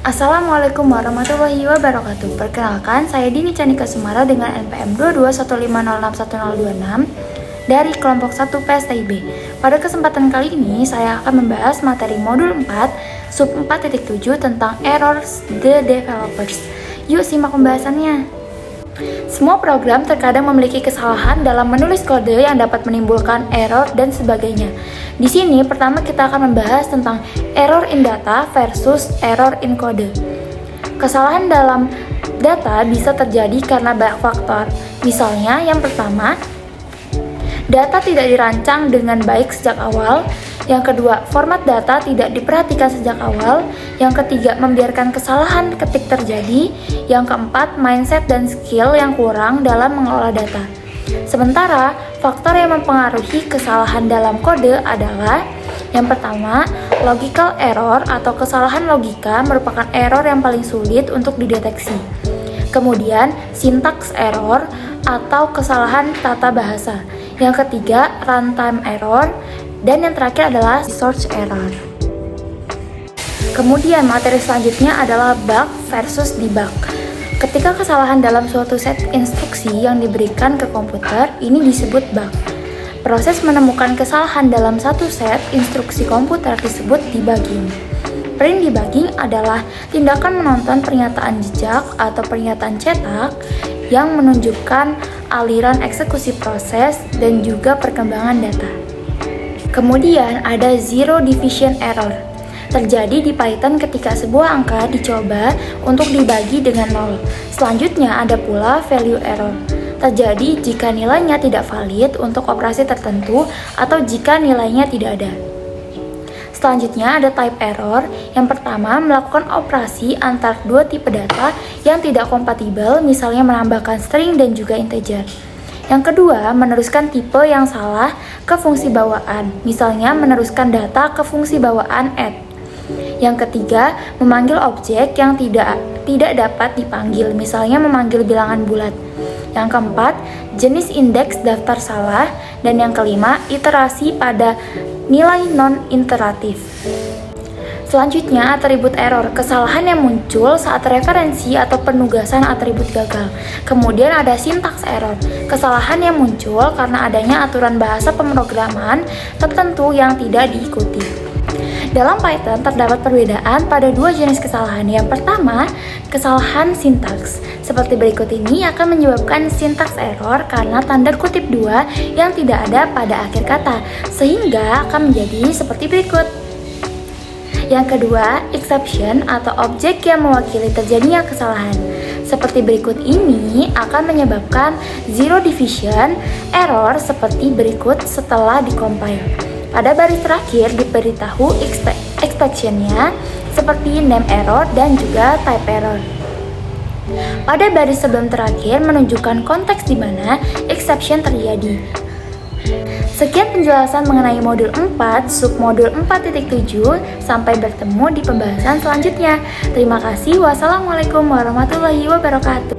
Assalamualaikum warahmatullahi wabarakatuh. Perkenalkan, saya Dini Canika Sumara dengan NPM 2215061026 dari kelompok 1 PSTIB. Pada kesempatan kali ini, saya akan membahas materi modul 4, sub 4.7 tentang errors the developers. Yuk simak pembahasannya. Semua program terkadang memiliki kesalahan dalam menulis kode yang dapat menimbulkan error dan sebagainya. Di sini pertama kita akan membahas tentang error in data versus error in kode. Kesalahan dalam data bisa terjadi karena banyak faktor. Misalnya yang pertama, data tidak dirancang dengan baik sejak awal. Yang kedua, format data tidak diperhatikan sejak awal. Yang ketiga, membiarkan kesalahan ketik terjadi. Yang keempat, mindset dan skill yang kurang dalam mengelola data. Sementara, faktor yang mempengaruhi kesalahan dalam kode adalah yang pertama, logical error atau kesalahan logika merupakan error yang paling sulit untuk dideteksi. Kemudian, syntax error atau kesalahan tata bahasa. Yang ketiga, runtime error. Dan yang terakhir adalah source error. Kemudian materi selanjutnya adalah bug versus debug. Ketika kesalahan dalam suatu set instruksi yang diberikan ke komputer, ini disebut bug. Proses menemukan kesalahan dalam satu set instruksi komputer disebut debugging. Print debugging adalah tindakan menonton pernyataan jejak atau pernyataan cetak yang menunjukkan aliran eksekusi proses dan juga perkembangan data. Kemudian ada zero division error. Terjadi di Python ketika sebuah angka dicoba untuk dibagi dengan 0. Selanjutnya ada pula value error. Terjadi jika nilainya tidak valid untuk operasi tertentu atau jika nilainya tidak ada. Selanjutnya ada type error. Yang pertama, melakukan operasi antar dua tipe data yang tidak kompatibel, misalnya menambahkan string dan juga integer. Yang kedua, meneruskan tipe yang salah ke fungsi bawaan, misalnya meneruskan data ke fungsi bawaan add. Yang ketiga, memanggil objek yang tidak dapat dipanggil, misalnya memanggil bilangan bulat. Yang keempat, jenis indeks daftar salah. Dan yang kelima, iterasi pada nilai non-iteratif. Selanjutnya, atribut error, kesalahan yang muncul saat referensi atau penugasan atribut gagal. Kemudian ada syntax error, kesalahan yang muncul karena adanya aturan bahasa pemrograman tertentu yang tidak diikuti. Dalam Python terdapat perbedaan pada dua jenis kesalahan. Yang pertama, kesalahan sintaks. Seperti berikut ini akan menyebabkan syntax error karena tanda kutip 2 yang tidak ada pada akhir kata, sehingga akan menjadi seperti berikut. Yang kedua, exception atau objek yang mewakili terjadinya kesalahan. Seperti berikut ini akan menyebabkan zero division error seperti berikut setelah dikompil. Pada baris terakhir diberitahu exception-nya seperti name error dan juga type error. Pada baris sebelum terakhir menunjukkan konteks di mana exception terjadi. Sekian penjelasan mengenai modul 4, submodul 4.7. Sampai bertemu di pembahasan selanjutnya. Terima kasih. Wassalamualaikum warahmatullahi wabarakatuh.